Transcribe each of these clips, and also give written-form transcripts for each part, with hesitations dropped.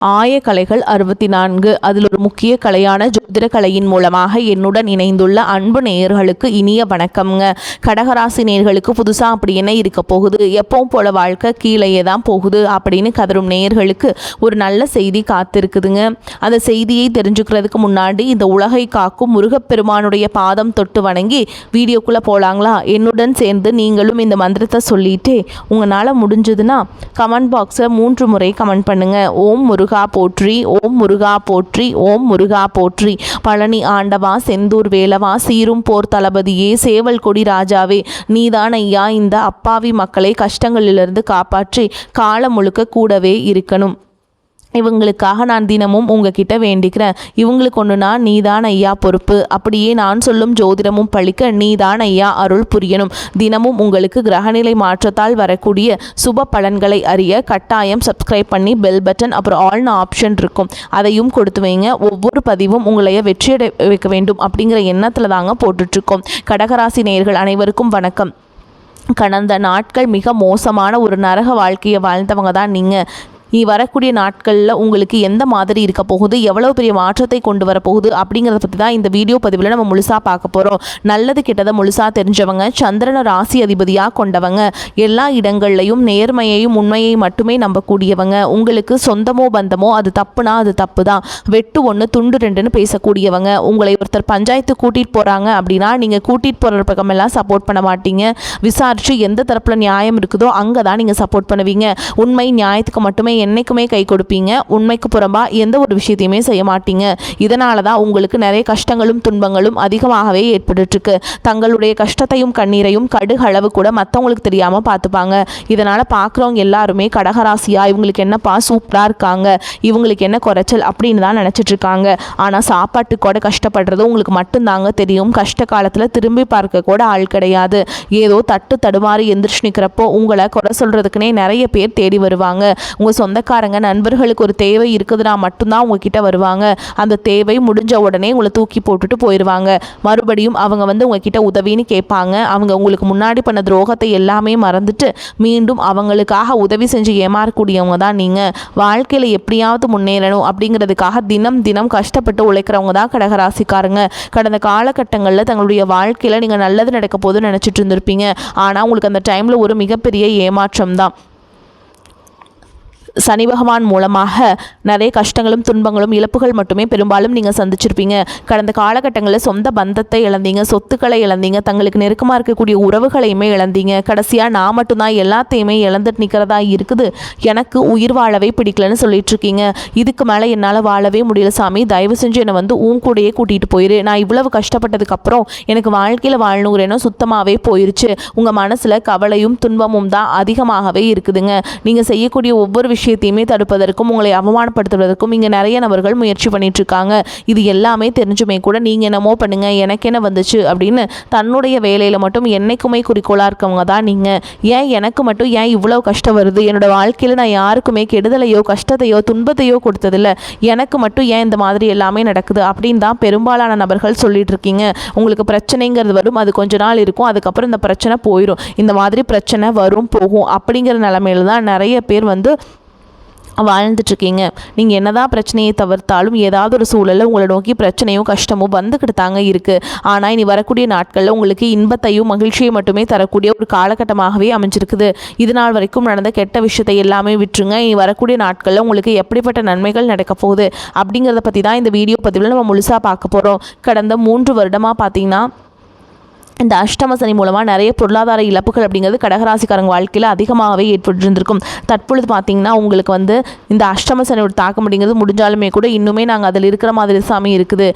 ஆயக்கலைகள் 64 அதில் ஒரு முக்கிய கலையான ஜோதிட கலையின் மூலமாக என்னுடன் இணைந்துள்ள அன்பு நேயர்களுக்கு இனிய வணக்கம்ங்க. கடகராசி நேயர்களுக்கு புதுசாக அப்படி என்ன இருக்க போகுது, எப்பவும் போல வாழ்க்கை கீழேயே தான் போகுது அப்படின்னு கதரும் நேயர்களுக்கு ஒரு நல்ல செய்தி காத்திருக்குதுங்க. அந்த செய்தியை தெரிஞ்சுக்கிறதுக்கு முன்னாடி இந்த உலகை காக்கும் முருகப்பெருமானுடைய பாதம் தொட்டு வணங்கி வீடியோக்குள்ளே போகலாங்களா? என்னுடன் சேர்ந்து நீங்களும் இந்த மந்திரத்தை சொல்லிட்டு உங்களால் முடிஞ்சதுன்னா கமெண்ட் பாக்ஸை 3 முறை கமெண்ட் பண்ணுங்க. ஓம் முருகா போற்றி, ஓம் முருகா போற்றி, ஓம் முருகா போற்றி. பழனி ஆண்டவா, செந்தூர் வேலவா, சீரும் போர் தளபதியே, சேவல் கொடி ராஜாவே, நீதான் ஐயா இந்த அப்பாவி மக்களை கஷ்டங்களிலிருந்து காப்பாற்றி காலம் முழுக்க கூடவே இருக்கணும். இவங்களுக்காக நான் தினமும் உங்ககிட்ட வேண்டிக்கிறேன். இவங்களுக்கு ஒன்றுனா நீதான் ஐயா பொறுப்பு. அப்படியே நான் சொல்லும் ஜோதிடமும் பழிக்க நீதான் ஐயா அருள் புரியணும். தினமும் உங்களுக்கு கிரகநிலை மாற்றத்தால் வரக்கூடிய சுப பலன்களை அறிய கட்டாயம் சப்ஸ்கிரைப் பண்ணி பெல் பட்டன் அப்புறம் ஆல்னு ஆப்ஷன் இருக்கும், அதையும் கொடுத்து வைங்க. ஒவ்வொரு பதிவும் உங்களைய வெற்றியடை வைக்க வேண்டும் அப்படிங்கிற எண்ணத்தில் தாங்க போட்டுட்ருக்கோம். கடகராசி நேயர்கள் அனைவருக்கும் வணக்கம். கடந்த நாட்கள் மிக மோசமான ஒரு நரக வாழ்க்கையை வாழ்ந்தவங்க தான் நீங்கள். வரக்கூடிய நாட்களில் உங்களுக்கு எந்த மாதிரி இருக்க போகுது, எவ்வளோ பெரிய மாற்றத்தை கொண்டு வரப்போகுது அப்படிங்கிறத பற்றி தான் இந்த வீடியோ பதிவில் நம்ம முழுசாக பார்க்க போகிறோம். நல்லது கெட்டதை முழுசாக தெரிஞ்சவங்க, சந்திரன ராசி அதிபதியாக கொண்டவங்க, எல்லா இடங்கள்லையும் நேர்மையையும் உண்மையை மட்டுமே நம்பக்கூடியவங்க, உங்களுக்கு சொந்தமோ பந்தமோ அது தப்புனா அது தப்பு தான், வெட்டு 1 துண்டு 2ன்னு பேசக்கூடியவங்க. உங்களை ஒருத்தர் பஞ்சாயத்து கூட்டிகிட்டு போகிறாங்க அப்படின்னா நீங்கள் கூட்டிகிட்டு போகிற பக்கமெல்லாம் சப்போர்ட் பண்ண மாட்டீங்க. விசாரித்து எந்த தரப்பில் நியாயம் இருக்குதோ அங்கே தான் நீங்கள் சப்போர்ட் பண்ணுவீங்க. உண்மை நியாயத்துக்கு மட்டுமே என்னைக்குமே கை கொடுப்பீங்க. உண்மைக்கு புறம்பா எந்த ஒரு விஷயத்தையுமே செய்ய மாட்டீங்க. இதனால தான் உங்களுக்கு நிறைய கஷ்டங்களும் துன்பங்களும் அதிகமாகவே ஏற்பட்டுருக்கு. தங்களுடைய கஷ்டத்தையும் கண்ணீரையும் கடுகளவு கூட மற்றவங்களுக்கு தெரியாமல் பார்த்துப்பாங்க. இதனால் பார்க்குறவங்க எல்லாருமே கடகராசியா இவங்களுக்கு என்னப்பா சூப்பராக இருக்காங்க, இவங்களுக்கு என்ன குறைச்சல் அப்படின்னு தான் நினச்சிட்டு இருக்காங்க. ஆனால் சாப்பாட்டுக்கு கூட கஷ்டப்படுறது உங்களுக்கு மட்டும்தாங்க தெரியும். கஷ்ட காலத்தில் திரும்பி பார்க்க கூட ஆள் கிடையாது. ஏதோ தட்டு தடுமாறி எந்திரிச்சு நிற்கிறப்போ உங்களை குறை சொல்கிறதுக்குனே நிறைய பேர் தேடி வருவாங்க. உங்கள் சொந்தக்காரங்க நண்பர்களுக்கு ஒரு தேவை இருக்குதுன்னா மட்டும்தான் உங்ககிட்ட வருவாங்க. அந்த தேவை முடிஞ்ச உடனே உங்களை தூக்கி போட்டுட்டு போயிடுவாங்க. மறுபடியும் அவங்க உங்ககிட்ட உதவின்னு கேட்பாங்க. அவங்க உங்களுக்கு முன்னாடி பண்ண துரோகத்தை எல்லாமே மறந்துட்டு மீண்டும் அவங்களுக்காக உதவி செஞ்சு ஏமாறக்கூடியவங்க தான் நீங்கள். வாழ்க்கையில் எப்படியாவது முன்னேறணும் அப்படிங்கிறதுக்காக தினம் தினம் கஷ்டப்பட்டு உழைக்கிறவங்க தான் கடகராசிக்காரங்க. கடந்த காலகட்டங்களில் தங்களுடைய வாழ்க்கையில் நீங்கள் நல்லது நடக்க போதுன்னு நினச்சிட்டு இருந்திருப்பீங்க. ஆனால் உங்களுக்கு அந்த டைமில் ஒரு மிகப்பெரிய ஏமாற்றம் தான். சனி பகவான் மூலமாக நிறைய கஷ்டங்களும் துன்பங்களும் இழப்புகள் மட்டுமே பெரும்பாலும் நீங்கள் சந்திச்சிருப்பீங்க. கடந்த காலகட்டங்களில் சொந்த பந்தத்தை இழந்தீங்க, சொத்துக்களை இழந்தீங்க, தங்களுக்கு நெருக்கமாக இருக்கக்கூடிய உறவுகளையுமே இழந்தீங்க. கடைசியாக நான் மட்டும்தான் எல்லாத்தையுமே இழந்துட்டு நிற்கிறதா இருக்குது, எனக்கு உயிர் வாழவே பிடிக்கலன்னு சொல்லிட்டு இருக்கீங்க. இதுக்கு மேலே என்னால் வாழவே முடியல சாமி, தயவு செஞ்சு என்னை உன் கூடையே கூட்டிகிட்டு போயிரு. நான் இவ்வளவு கஷ்டப்பட்டதுக்கப்புறம் எனக்கு வாழ்க்கையில் வாழணுங்கிறேனோ சுத்தமாகவே போயிருச்சு. உங்கள் மனசில் கவலையும் துன்பமும் தான் அதிகமாகவே இருக்குதுங்க. நீங்கள் செய்யக்கூடிய ஒவ்வொரு விஷயத்தையுமே தடுப்பதற்கும் உங்களை அவமானப்படுத்துவதற்கும் இங்கே நிறைய நபர்கள் முயற்சி பண்ணிட்டு இருக்காங்க. இது எல்லாமே தெரிஞ்சுமே கூட நீங்கள் என்னமோ பண்ணுங்க, எனக்கு என்ன வந்துச்சு அப்படின்னு தன்னுடைய வேலையில் மட்டும் என்னைக்குமே குறிக்கோளாக இருக்கவங்க தான் நீங்கள். ஏன் எனக்கு மட்டும் ஏன் இவ்வளோ கஷ்டம் வருது, என்னோட வாழ்க்கையில் நான் யாருக்குமே கெடுதலையோ கஷ்டத்தையோ துன்பத்தையோ கொடுத்ததில்ல, எனக்கு மட்டும் ஏன் இந்த மாதிரி எல்லாமே நடக்குது அப்படின்னு தான் பெரும்பாலான நபர்கள் சொல்லிட்டு இருக்கீங்க. உங்களுக்கு பிரச்சனைங்கிறது வரும், அது கொஞ்ச நாள் இருக்கும், அதுக்கப்புறம் இந்த பிரச்சனை போயிடும். இந்த மாதிரி பிரச்சனை வரும் போகும் அப்படிங்கிற நிலைமையில தான் நிறைய பேர் வாழ்ந்துட்டுருக்கீங்க. நீங்கள் என்னதான் பிரச்சனையை தவிர்த்தாலும் ஏதாவது ஒரு சூழலில் உங்களை நோக்கி பிரச்சனையும் கஷ்டமும் வந்துக்கிட்டு தாங்க இருக்குது. ஆனால் இனி வரக்கூடிய நாட்களில் உங்களுக்கு இன்பத்தையும் மகிழ்ச்சியை மட்டுமே தரக்கூடிய ஒரு காலகட்டமாகவே அமைஞ்சிருக்குது. இது நாள் வரைக்கும் நடந்த கெட்ட விஷயத்தை எல்லாமே விட்டுருங்க. இனி வரக்கூடிய நாட்களில் உங்களுக்கு எப்படிப்பட்ட நன்மைகள் நடக்க போகுது அப்படிங்கிறத பற்றி தான் இந்த வீடியோ பதிவில் நம்ம முழுசாக பார்க்க போகிறோம். கடந்த 3 வருடமாக பார்த்தீங்கன்னா இந்த அஷ்டம சனி மூலமாக நிறைய பொருளாதார இழப்புகள் அப்படிங்கிறது கடகராசிக்காரங்க வாழ்க்கையில் அதிகமாகவே ஏற்பட்டுருந்துருக்கும். தற்பொழுது பார்த்திங்கன்னா உங்களுக்கு இந்த அஷ்டம சனியோட தாக்கம் அப்படிங்கிறது முடிஞ்சாலுமே கூட இன்னுமே நாங்கள் அதில் இருக்கிற மாதிரி சாமி இருக்குது.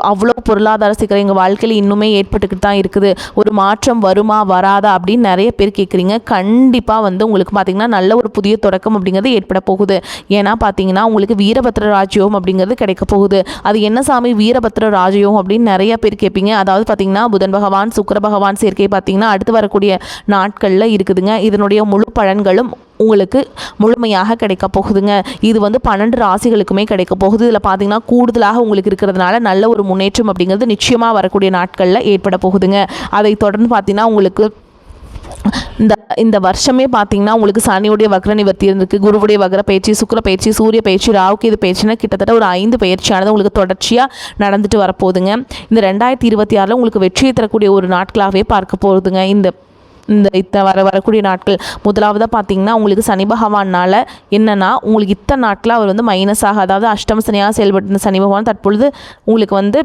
அவ்வளோ பொருளாதார சிக்கல் எங்கள் வாழ்க்கையில் இன்னுமே ஏற்பட்டுக்கிட்டு தான் இருக்குது. ஒரு மாற்றம் வருமா வராதா அப்படின்னு நிறைய பேர் கேட்குறீங்க. கண்டிப்பாக உங்களுக்கு பார்த்திங்கன்னா நல்ல ஒரு புதிய தொடக்கம் அப்படிங்கிறது ஏற்பட போகுது. ஏன்னா பார்த்தீங்கன்னா உங்களுக்கு வீரபத்ர ராஜயோகம் அப்படிங்கிறது கிடைக்க போகுது. அது என்ன சாமி வீரபத்ர ராஜயோகம் அப்படின்னு நிறைய பேர் கேட்பீங்க. அதாவது பார்த்திங்கன்னா புதன் பகவான் சுக்கிர பகவான் சேர்க்கை பார்த்திங்கன்னா அடுத்து வரக்கூடிய நாட்களில் இருக்குதுங்க. இதனுடைய முழு பலன்களும் உங்களுக்கு முழுமையாக கிடைக்க போகுதுங்க. இது 12 ராசிகளுக்குமே கிடைக்க போகுது. இதில் பார்த்தீங்கன்னா கூடுதலாக உங்களுக்கு இருக்கிறதுனால நல்ல ஒரு முன்னேற்றம் அப்படிங்கிறது நிச்சயமாக வரக்கூடிய நாட்களில் ஏற்பட போகுதுங்க. அதை தொடர்ந்து பார்த்தீங்கன்னா உங்களுக்கு இந்த இந்த வருஷமே பார்த்தீங்கன்னா உங்களுக்கு சனியுடைய வக்ர நிவர்த்தி இருந்திருக்கு, குருவுடைய வக்ர பயிற்சி, சுக்கிர பயிற்சி, சூரிய பயிற்சி, ராகுக்கு இது பயிற்சினா கிட்டத்தட்ட ஒரு 5 பயிற்சியானது உங்களுக்கு தொடர்ச்சியாக நடந்துட்டு வரப்போகுதுங்க. இந்த 2026 உங்களுக்கு வெற்றியை தரக்கூடிய ஒரு நாட்களாகவே பார்க்க போகுதுங்க. இந்த வரக்கூடிய நாட்கள் முதலாவதாக பார்த்தீங்கன்னா உங்களுக்கு சனி பகவானால் என்னென்னா உங்களுக்கு இத்தனை நாட்களாக அவர் வந்து மைனஸாக, அதாவது அஷ்டம சனியாக செயல்பட்டு சனி பகவான் தற்பொழுது உங்களுக்கு வந்து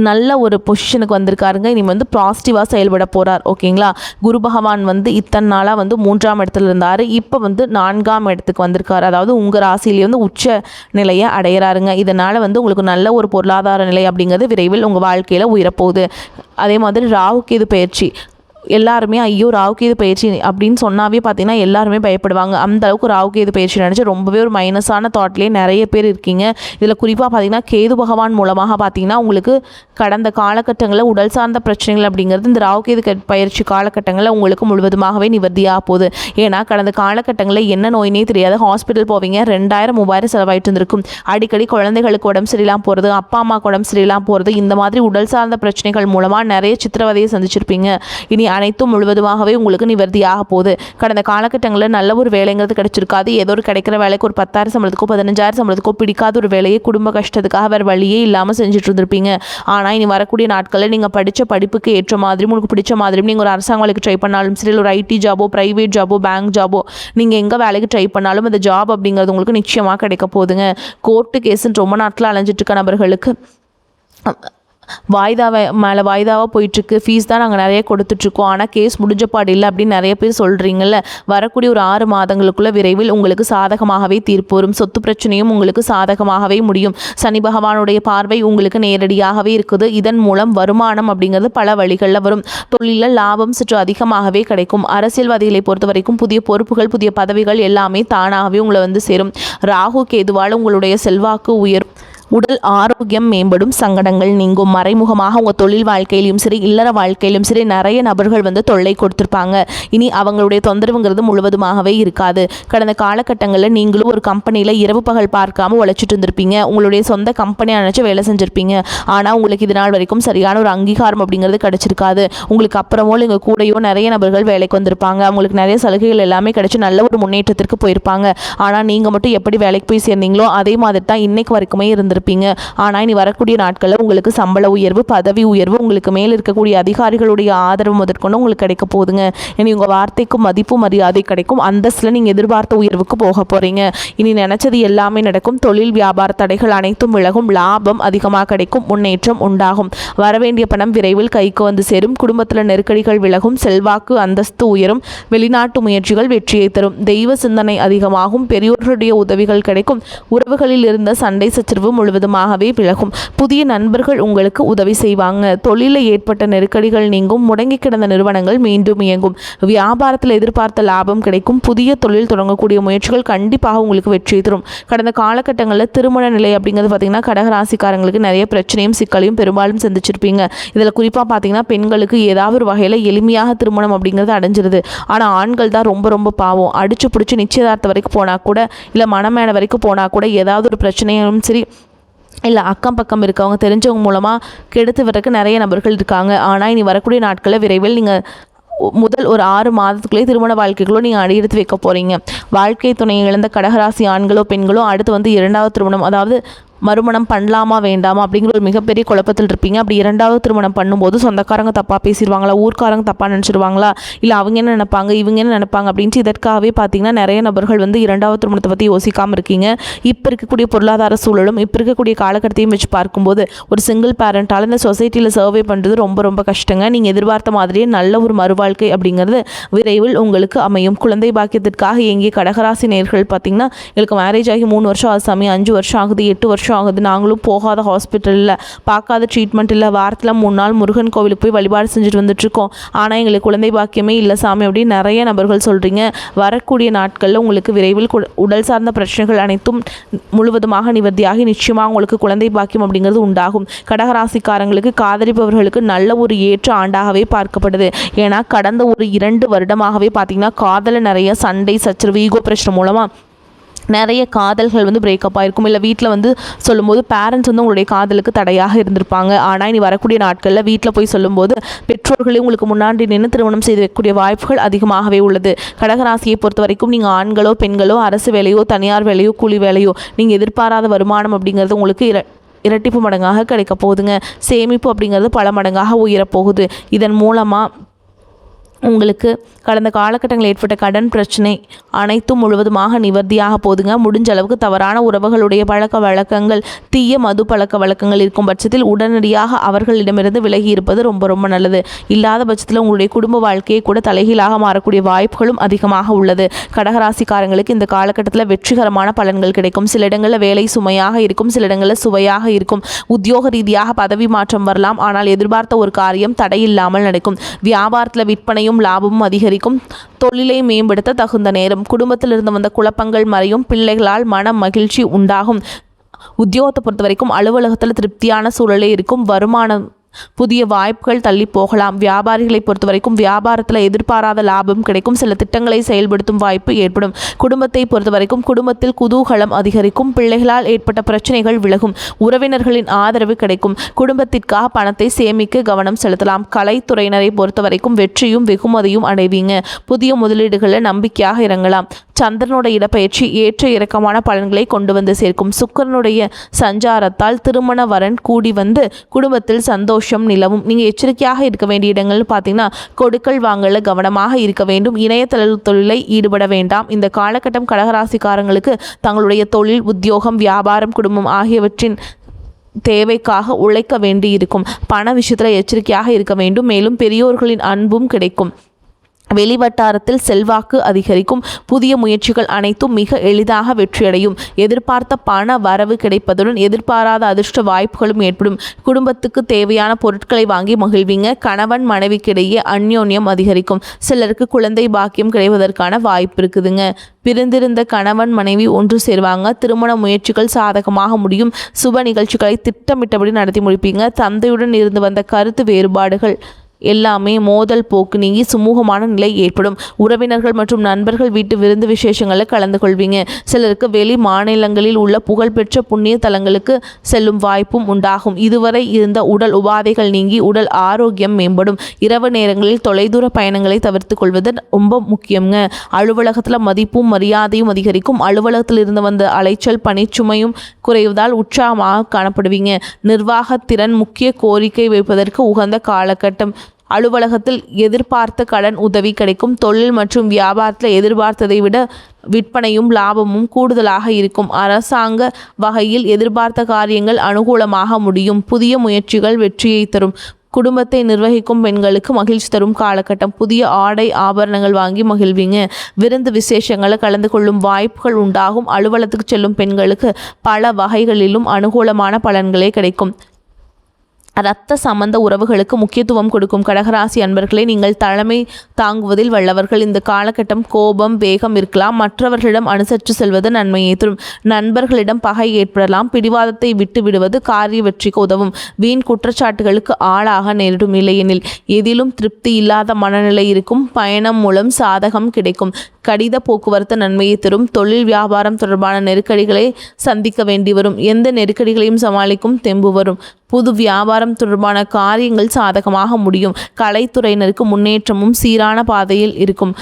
நல்ல ஒரு பொசிஷனுக்கு வந்திருக்காருங்க. இனி வந்து பாசிட்டிவாக செயல்பட போகிறார். ஓகேங்களா. குரு பகவான் வந்து இத்தனை நாளாக வந்து 3ஆம் இடத்துல இருந்தார், இப்போ வந்து 4ஆம் இடத்துக்கு வந்திருக்காரு. அதாவது உங்கள் ராசியிலே வந்து உச்ச நிலையை அடையிறாருங்க. இதனால் வந்து உங்களுக்கு நல்ல ஒரு பொருளாதார நிலை அப்படிங்கிறது விரைவில் உங்கள் வாழ்க்கையில் உயரப்போகுது. அதே மாதிரி ராகு கேது பயிற்சி எல்லாருமே ஐயோ ராகுகேது பயிற்சி அப்படின்னு சொன்னாவே பார்த்தீங்கன்னா எல்லாருமே பயப்படுவாங்க. அந்த அளவுக்கு ராகுகேது பயிற்சி நினச்சி ரொம்பவே ஒரு மைனஸான தாட்லேயே நிறைய பேர் இருக்கீங்க. இதில் குறிப்பாக பார்த்தீங்கன்னா கேது பகவான் மூலமாக பார்த்தீங்கன்னா உங்களுக்கு கடந்த காலகட்டங்களில் உடல் சார்ந்த பிரச்சனைகள் அப்படிங்கிறது இந்த ராகுகேது பயிற்சி காலகட்டங்களில் உங்களுக்கு முழுவதுமாகவே நிவர்த்தியாக போகுது. ஏன்னா கடந்த காலகட்டங்களில் என்ன நோயினே தெரியாது, ஹாஸ்பிட்டல் போவீங்க, 2000 3000 செலவாயிட்டு இருந்திருக்கும். அடிக்கடி குழந்தைகளுக்கு உடம்பு சரியில்லாமல் போகிறது, அப்பா அம்மாவுக்கு உடம்பு சரியில்லாமல் போகிறது, இந்த மாதிரி உடல் சார்ந்த பிரச்சனைகள் மூலமாக நிறைய சித்திரவதையை சந்திச்சிருப்பீங்க. இனி அனைத்தும் முழுவதுமாகவே உங்களுக்கு நிவர்த்தியாக போகுது. கடந்த காலகட்டங்களில் நல்ல ஒரு வேலைங்கிறது கிடைச்சிருக்காது. ஏதோ ஒரு கிடைக்கிற வேலைக்கு ஒரு 10,000 சம்பளத்துக்கோ 15,000 சம்பளத்துக்கோ பிடிக்காத ஒரு வேலையை குடும்ப கஷ்டத்துக்காக வேறு வழியே இல்லாமல் செஞ்சுட்டு இருந்திருப்பீங்க. ஆனால் இனி வரக்கூடிய நாட்களில் நீங்கள் படித்த படிப்புக்கு ஏற்ற மாதிரியும் உங்களுக்கு பிடிச்ச மாதிரியும் நீங்கள் ஒரு அரசாங்க வேலைக்கு ட்ரை பண்ணாலும் சரி, ஒரு ஐடி ஜாபோ, ப்ரைவேட் ஜாபோ, பேங்க் ஜாபோ, நீங்கள் எங்கே வேலைக்கு ட்ரை பண்ணாலும் அந்த ஜாப் அப்படிங்கிறது உங்களுக்கு நிச்சயமாக கிடைக்க போகுதுங்க. கோர்ட்டு கேஸுன்னு ரொம்ப நாட்கள் அலைஞ்சிட்டு இருக்க நபர்களுக்கு வாய்தாவாக போயிட்டுருக்கு, ஃபீஸ் தான் நாங்கள் நிறைய கொடுத்துட்ருக்கோம், ஆனால் கேஸ் முடிஞ்ச பாடு இல்லை அப்படின்னு நிறைய பேர் சொல்கிறீங்கல்ல. வரக்கூடிய ஒரு 6 மாதங்களுக்குள்ள விரைவில் உங்களுக்கு சாதகமாகவே தீர்ப்பு வரும். சொத்து பிரச்சனையும் உங்களுக்கு சாதகமாகவே முடியும். சனி பகவானுடைய பார்வை உங்களுக்கு நேரடியாகவே இருக்குது. இதன் மூலம் வருமானம் அப்படிங்கிறது பல வழிகளில் வரும். தொழிலில் லாபம் சற்று அதிகமாகவே கிடைக்கும். அரசியல்வாதிகளை பொறுத்த வரைக்கும் புதிய பொறுப்புகள், புதிய பதவிகள் எல்லாமே தானாகவே உங்களை வந்து சேரும். ராகு கேதுவால் உங்களுடைய செல்வாக்கு உயரும். உடல் ஆரோக்கியம் மேம்படும், சங்கடங்கள் நீங்கும். மறைமுகமாக உங்கள் தொழில் வாழ்க்கையிலும் சரி, இல்லற வாழ்க்கையிலும் சரி நிறைய நபர்கள் வந்து தொல்லை கொடுத்துருப்பாங்க. இனி அவங்களுடைய தொந்தரவுங்கிறது முழுவதுமாகவே இருக்காது. கடந்த காலகட்டங்களில் நீங்களும் ஒரு கம்பெனியில் இரவு பகல் பார்க்காம உழைச்சிட்டு இருந்திருப்பீங்க. உங்களுடைய சொந்த கம்பெனியை நினச்சி வேலை செஞ்சுருப்பீங்க. ஆனால் உங்களுக்கு இது நாள் வரைக்கும் சரியான ஒரு அங்கீகாரம் அப்படிங்கிறது கிடச்சிருக்காது. உங்களுக்கு அப்புறமோ இங்கே கூடையோ நிறைய நபர்கள் வேலைக்கு வந்திருப்பாங்க. அவங்களுக்கு நிறைய சலுகைகள் எல்லாமே கிடச்சி நல்ல ஒரு முன்னேற்றத்திற்கு போயிருப்பாங்க. ஆனால் நீங்கள் மட்டும் எப்படி வேலைக்கு போய் சேர்ந்தீங்களோ அதே மாதிரி தான் இன்னைக்கு வரைக்குமே இருந்திருப்பீங்க. ஆனால் இனி வரக்கூடிய நாட்களில் உங்களுக்கு சம்பள உயர்வு, பதவி உயர்வு, உங்களுக்கு மேல் இருக்கக்கூடிய அதிகாரிகளுடைய ஆதரவு முதற்கொண்டு உங்களுக்கு கிடைக்க போகுதுங்க. இனி உங்கள் வார்த்தைக்கு மதிப்பு மரியாதை கிடைக்கும். அந்தஸ்தில் நீங்கள் எதிர்பார்த்த உயர்வுக்கு போக போகிறீங்க. இனி நினைச்சது எல்லாமே நடக்கும். தொழில் வியாபார தடைகள் அனைத்தும் விலகும். லாபம் அதிகமாக கிடைக்கும். முன்னேற்றம் உண்டாகும். வரவேண்டிய பணம் விரைவில் கைக்கு வந்து சேரும். குடும்பத்தில் நெருக்கடிகள் விலகும். செல்வாக்கு அந்தஸ்து உயரும். வெளிநாட்டு முயற்சிகள் வெற்றியை தரும். தெய்வ சிந்தனை அதிகமாகும். பெரியோர்களுடைய உதவிகள் கிடைக்கும். உறவுகளில் இருந்த சண்டை சச்சரவு முழுவதுமாகவே விலகும். புதிய நண்பர்கள் உங்களுக்கு உதவி செய்வாங்க. தொழிலில் ஏற்பட்ட நெருக்கடிகள் நீங்கும். முடங்கி கிடந்த நிறுவனங்கள் மீண்டும் இயங்கும். வியாபாரத்தில் எதிர்பார்த்த லாபம் கிடைக்கும். புதிய தொழில் தொடங்கக்கூடிய முயற்சிகள் கண்டிப்பாக உங்களுக்கு வெற்றி தரும். கடந்த காலகட்டங்களில் திருமண நிலை அப்படிங்கிறது பார்த்தீங்கன்னா கடகராசிக்காரங்களுக்கு நிறைய பிரச்சனையும் சிக்கலையும் பெரும்பாலும் சந்திச்சிருப்பீங்க. இதில் குறிப்பாக பார்த்தீங்கன்னா பெண்களுக்கு ஏதாவது ஒரு வகையில் எளிமையாக திருமணம் அப்படிங்கிறது அடைஞ்சிருது. ஆனால் ஆண்கள் தான் ரொம்ப ரொம்ப பாவம். அடிச்சு பிடிச்சி நிச்சயதார்த்தம் வரைக்கும் போனால் கூட, இல்லை மனமேடை வரைக்கும் போனால் கூட ஏதாவது ஒரு பிரச்சனையும் சரி, இல்லை அக்கம் பக்கம் இருக்கவங்க தெரிஞ்சவங்க மூலமாக கெடுத்து வரக்கு நிறைய நபர்கள் இருக்காங்க. ஆனால் இனி வரக்கூடிய நாட்களில் விரைவில் நீங்கள் முதல் ஒரு 6 மாதத்துக்குள்ளே திருமண வாழ்க்கைகளோ நீங்கள் அடியெடுத்து வைக்க போகிறீங்க. வாழ்க்கை துணையை இழந்த கடகராசி ஆண்களோ பெண்களோ அடுத்து வந்து 2வது திருமணம், அதாவது மறுமணம் பண்ணலாமா வேண்டாமா அப்படிங்கிற ஒரு மிகப்பெரிய குழப்பத்தில் இருப்பீங்க. அப்படி 2வது திருமணம் பண்ணும்போது சொந்தக்காரங்க தப்பாக பேசிடுவாங்களா, ஊர்க்காரங்க தப்பாக நினச்சிடுவாங்களா, இல்லை அவங்க என்ன நினைப்பாங்க, இவங்க என்ன நினைப்பாங்க அப்படின்ட்டு இதற்காகவே பார்த்தீங்கன்னா நிறைய நபர்கள் வந்து 2வது திருமணத்தை பற்றி யோசிக்காமல் இருக்கீங்க. இப்போ இருக்கக்கூடிய பொருளாதார சூழலும் இப்போ இருக்கக்கூடிய காலகட்டத்தையும் வச்சு பார்க்கும்போது ஒரு சிங்கிள் பேரண்டால் இந்த சொசைட்டியில் சர்வே பண்ணுறது ரொம்ப ரொம்ப கஷ்டங்க. நீங்கள் எதிர்பார்த்த மாதிரியே நல்ல ஒரு மறுவாழ்க்கை அப்படிங்கிறது விரைவில் உங்களுக்கு அமையும். குழந்தை பாக்கியத்திற்காக இயங்கிய கடகராசி நேயர்கள் பார்த்தீங்கன்னா எங்களுக்கு மேரேஜ் ஆகி 3 வருஷம் ஆகுது சாமி, 5 வருஷம் ஆகுது, 8 வருஷம் ஆகுது, நாங்களும் போகாத ஹாஸ்பிட்டலில் பார்க்காத ட்ரீட்மெண்ட் இல்லை, வாரத்தில் 3 நாள் முருகன் கோவிலுக்கு போய் வழிபாடு செஞ்சுட்டு வந்துட்டுருக்கோம், ஆனால் எங்களுக்கு குழந்தை பாக்கியமே இல்லை சாமி அப்படின்னு நிறைய நபர்கள் சொல்கிறீங்க. வரக்கூடிய நாட்களில் உங்களுக்கு விரைவில் உடல் சார்ந்த பிரச்சனைகள் அனைத்தும் முழுவதுமாக நிவர்த்தியாகி நிச்சயமாக உங்களுக்கு குழந்தை பாக்கியம் அப்படிங்கிறது உண்டாகும். கடகராசிக்காரங்களுக்கு காதலிப்பவர்களுக்கு நல்ல ஒரு ஏற்ற ஆண்டாகவே பார்க்கப்படுது. ஏன்னா கடந்த ஒரு 2 வருடமாகவே பார்த்தீங்கன்னா காதல நிறைய சண்டை சச்சரவு ஈகோ பிரச்சனை மூலமாக நிறைய காதல்கள் வந்து பிரேக்கப் ஆகிருக்கும். இல்லை வீட்டில் வந்து சொல்லும்போது பேரண்ட்ஸ் வந்து உங்களுடைய காதலுக்கு தடையாக இருந்திருப்பாங்க. ஆனால் இனி வரக்கூடிய நாட்களில் வீட்டில் போய் சொல்லும்போது பெற்றோர்களே உங்களுக்கு முன்னாடி நின்று திருமணம் செய்து வைக்கக்கூடிய வாய்ப்புகள் அதிகமாகவே உள்ளது. கடகராசியை பொறுத்த வரைக்கும் நீங்கள் ஆண்களோ பெண்களோ அரசு வேலையோ தனியார் வேலையோ கூலி வேலையோ நீங்கள் எதிர்பாராத வருமானம் அப்படிங்கிறது உங்களுக்கு இரட்டிப்பு மடங்காக கிடைக்க போகுதுங்க. சேமிப்பு அப்படிங்கிறது பல மடங்காக உயரப்போகுது. இதன் மூலமாக உங்களுக்கு கடந்த காலகட்டங்களில் ஏற்பட்ட கடன் பிரச்சனை அனைத்தும் முழுவதுமாக நிவர்த்தியாக போதுங்க. முடிஞ்ச அளவுக்கு தவறான உறவுகளுடைய பழக்க வழக்கங்கள், தீய மது பழக்க வழக்கங்கள் இருக்கும் பட்சத்தில் உடனடியாக அவர்களிடமிருந்து விலகி இருப்பது ரொம்ப ரொம்ப நல்லது. இல்லாத பட்சத்தில் உங்களுடைய குடும்ப வாழ்க்கையை கூட தலைகீழாக மாறக்கூடிய வாய்ப்புகளும் அதிகமாக உள்ளது. கடகராசிக்காரங்களுக்கு இந்த காலகட்டத்தில் வெற்றிகரமான பலன்கள் கிடைக்கும். சில இடங்களில் வேலை சுமையாக இருக்கும், சில இடங்களில் சுவையாக இருக்கும். உத்தியோக ரீதியாக பதவி மாற்றம் வரலாம். ஆனால் எதிர்பார்த்த ஒரு காரியம் தடையில்லாமல் நடக்கும். வியாபாரத்தில் விற்பனையும் லாபமும் அதிகரிக்கும். தொழிலை மேம்படுத்த தகுந்த நேரம். குடும்பத்திலிருந்து வந்த குழப்பங்கள் மறையும். பிள்ளைகளால் மன மகிழ்ச்சி உண்டாகும். உத்தியோகத்தை பொறுத்த வரைக்கும் அலுவலகத்தில் திருப்தியான சூழலே இருக்கும். வருமானம் புதிய வாய்ப்புகள் தள்ளி போகலாம். வியாபாரிகளை பொறுத்த வரைக்கும் வியாபாரத்தில் எதிர்பாராத லாபம் கிடைக்கும். சில திட்டங்களை செயல்படுத்தும் வாய்ப்பு ஏற்படும். குடும்பத்தை பொறுத்த வரைக்கும் குடும்பத்தில் குதூகலம் அதிகரிக்கும். பிள்ளைகளால் ஏற்பட்ட பிரச்சனைகள் விலகும். உறவினர்களின் ஆதரவு கிடைக்கும். குடும்பத்திற்காக பணத்தை சேமிக்க கவனம் செலுத்தலாம். கலைத்துறையினரை பொறுத்த வரைக்கும் வெற்றியும் வெகுமதியும் அடைவீங்க. புதிய முதலீடுகளில் நம்பிக்கையாக இறங்கலாம். சந்திரனுடைய இடப்பெயர்ச்சி ஏற்ற இறக்கமான பலன்களை கொண்டு வந்து சேர்க்கும். சுக்கிரனுடைய சஞ்சாரத்தால் திருமண வரன் கூடி வந்து குடும்பத்தில் சந்தோஷம் நிலவும். நீங்கள் எச்சரிக்கையாக இருக்க வேண்டிய இடங்கள்னு பார்த்தீங்கன்னா கொடுக்கல் வாங்கல கவனமாக இருக்க வேண்டும். இணையதள தொழிலை ஈடுபட வேண்டாம். இந்த காலகட்டம் கடகராசிக்காரங்களுக்கு தங்களுடைய தொழில், உத்தியோகம், வியாபாரம், குடும்பம் ஆகியவற்றின் தேவைக்காக உழைக்க வேண்டி இருக்கும். பண விஷயத்தில் எச்சரிக்கையாக இருக்க வேண்டும். மேலும் பெரியோர்களின் அன்பும் கிடைக்கும். வெளிவட்டாரத்தில் செல்வாக்கு அதிகரிக்கும். புதிய முயற்சிகள் அனைத்தும் மிக எளிதாக வெற்றியடையும். எதிர்பார்த்த பண வரவு கிடைப்பதுடன் எதிர்பாராத அதிர்ஷ்ட வாய்ப்புகளும் ஏற்படும். குடும்பத்துக்கு தேவையான பொருட்களை வாங்கி மகிழ்வீங்க. கணவன் மனைவிக்கிடையே அந்யோன்யம் அதிகரிக்கும். சிலருக்கு குழந்தை பாக்கியம் கிடைப்பதற்கான வாய்ப்பு இருக்குதுங்க. பிரிந்திருந்த கணவன் மனைவி ஒன்று சேருவாங்க. திருமண முயற்சிகள் சாதகமாக முடியும். சுப நிகழ்ச்சிகளை திட்டமிட்டபடி நடத்தி முடிப்பீங்க. தந்தையுடன் இருந்து வந்த கருத்து வேறுபாடுகள் எல்லாமே மோதல் போக்கு நீங்கி சுமூகமான நிலை ஏற்படும். உறவினர்கள் மற்றும் நண்பர்கள் வீட்டு விருந்து விசேஷங்களில் கலந்து கொள்வீங்க. சிலருக்கு வெளி மாநிலங்களில் உள்ள புகழ்பெற்ற புண்ணிய தலங்களுக்கு செல்லும் வாய்ப்பும் உண்டாகும். இதுவரை இருந்த உடல் உபாதைகள் நீங்கி உடல் ஆரோக்கியம் மேம்படும். இரவு நேரங்களில் தொலைதூர பயணங்களை தவிர்த்து கொள்வது ரொம்ப முக்கியங்க. அலுவலகத்தில் மதிப்பும் மரியாதையும் அதிகரிக்கும். அலுவலகத்தில் இருந்து வந்த அலைச்சல் பணிச்சுமையும் குறைவதால் உற்சாகமாக காணப்படுவீங்க. நிர்வாகத்திறன் முக்கிய கோரிக்கை வைப்பதற்கு உகந்த காலகட்டம். அலுவலகத்தில் எதிர்பார்த்த கடன் உதவி கிடைக்கும். தொழில் மற்றும் வியாபாரத்தில் எதிர்பார்த்ததை விட விற்பனையும் லாபமும் கூடுதலாக இருக்கும். அரசாங்க வகையில் எதிர்பார்த்த காரியங்கள் அனுகூலமாக முடியும். புதிய முயற்சிகள் வெற்றியை தரும். குடும்பத்தை நிர்வகிக்கும் பெண்களுக்கு மகிழ்ச்சி தரும் காலகட்டம். புதிய ஆடை ஆபரணங்கள் வாங்கி மகிழ்வீங்க. விருந்து விசேஷங்களை கலந்து கொள்ளும் வாய்ப்புகள் உண்டாகும். அலுவலகத்துக்கு செல்லும் பெண்களுக்கு பல வகைகளிலும் அனுகூலமான பலன்களே கிடைக்கும். இரத்த சம்பந்த உறவுகளுக்கு முக்கியத்துவம் கொடுக்கும் கடகராசி அன்பர்களே, நீங்கள் தலைமை தாங்குவதில் வல்லவர்கள். இந்த காலகட்டம் கோபம், வேகம் இருக்கலாம். மற்றவர்களிடம் அனுசரித்து செல்வது நன்மையை தரும். நண்பர்களிடம் பகை ஏற்படலாம். பிடிவாதத்தை விட்டு விடுவது காரிய வெற்றிக்கு உதவும். வீண் குற்றச்சாட்டுகளுக்கு ஆளாக நேரிடும். இல்லையெனில் எதிலும் திருப்தி இல்லாத மனநிலை இருக்கும். பயணம் மூலம் சாதகம் கிடைக்கும். கடித போக்குவரத்து நன்மையை தரும். தொழில் வியாபாரம் தொடர்பான நெருக்கடிகளை சந்திக்க வேண்டி வரும். எந்த நெருக்கடிகளையும் சமாளிக்கும் தெம்பு வரும். புது வியாபாரம் தொடர்பான காரியங்கள் சாதகமாக முடியும். கலைத்துறையினருக்கு முன்னேற்றமும் சீரான பாதையில் இருக்கும்.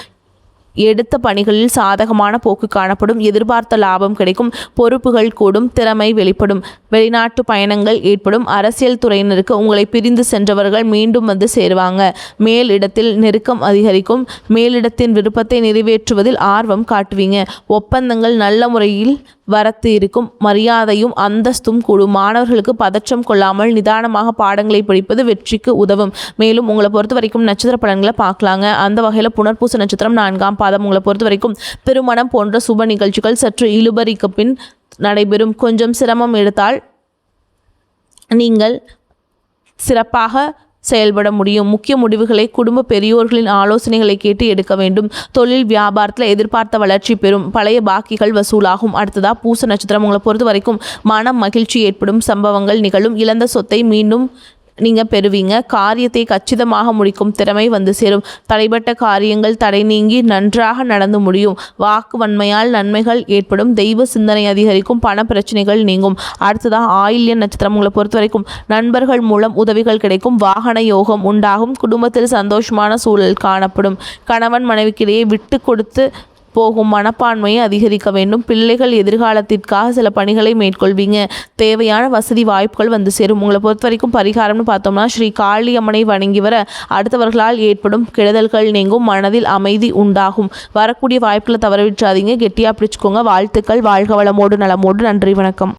எடுத்த பணிகளில் சாதகமான போக்கு காணப்படும். எதிர்பார்த்த லாபம் கிடைக்கும். பொறுப்புகள் கூடும். திறமை வெளிப்படும். வெளிநாட்டு பயணங்கள் ஏற்படும். அரசியல் துறையினருக்கு உங்களை பிரிந்து சென்றவர்கள் மீண்டும் வந்து சேருவாங்க. மேலிடத்தில் நெருக்கம் அதிகரிக்கும். மேலிடத்தின் விருப்பத்தை நிறைவேற்றுவதில் ஆர்வம் காட்டுவீங்க. ஒப்பந்தங்கள் நல்ல முறையில் வரத்து இருக்கும். மரியாதையும் அந்தஸ்தும் கூடும். மாணவர்களுக்கு பதற்றம் கொள்ளாமல் நிதானமாக பாடங்களை படிப்பது வெற்றிக்கு உதவும். மேலும் உங்களை பொறுத்த வரைக்கும் நட்சத்திர பலன்களை பார்க்கலாங்க. அந்த வகையில் புனர்பூச நட்சத்திரம் 4ஆம் பாதம். உங்களை பொறுத்த வரைக்கும் திருமணம் போன்ற சுப நிகழ்ச்சிகள் சற்று இழுபறிக்கு பின் நடைபெறும். கொஞ்சம் சிரமம் எடுத்தால் நீங்கள் சிறப்பாக செயல்பட முடியும். முக்கிய முடிவுகளை குடும்ப பெரியோர்களின் ஆலோசனைகளை கேட்டு எடுக்க வேண்டும். தொழில் வியாபாரத்தில் எதிர்பார்த்த வளர்ச்சி பெறும். பழைய பாக்கிகள் வசூலாகும். அடுத்ததா பூச நட்சத்திரம். உங்களை பொறுத்த வரைக்கும் மனம் மகிழ்ச்சி ஏற்படும் சம்பவங்கள் நிகழும். இழந்த சொத்தை மீண்டும் நீங்கள் பெறுவீங்க. காரியத்தை கச்சிதமாக முடிக்கும் திறமை வந்து சேரும். தடைப்பட்ட காரியங்கள் தடை நீங்கி நன்றாக நடந்து முடியும். வாக்கு வன்மையால் நன்மைகள் ஏற்படும். தெய்வ சிந்தனை அதிகரிக்கும். பண பிரச்சனைகள் நீங்கும். அடுத்ததாக ஆயில்ய நட்சத்திரம். உங்களை பொறுத்த வரைக்கும் நண்பர்கள் மூலம் உதவிகள் கிடைக்கும். வாகன யோகம் உண்டாகும். குடும்பத்தில் சந்தோஷமான சூழல் காணப்படும். கணவன் மனைவிக்கிடையே விட்டு கொடுத்து போகும் மனப்பான்மையை அதிகரிக்க வேண்டும். பிள்ளைகள் எதிர்காலத்திற்காக சில பணிகளை மேற்கொள்வீங்க. தேவையான வசதி வாய்ப்புகள் வந்து சேரும். உங்களை பொறுத்த வரைக்கும் பரிகாரம்னு பார்த்தோம்னா ஸ்ரீ காளியம்மனை வணங்கி வர அடுத்தவர்களால் ஏற்படும் கெடுதல்கள் நீங்கும். மனதில் அமைதி உண்டாகும். வரக்கூடிய வாய்ப்புகளை தவற விட்டுறாதீங்க. கெட்டியாக பிடிச்சுக்கோங்க. வாழ்த்துக்கள். வாழ்க வளமோடு நலமோடு. நன்றி, வணக்கம்.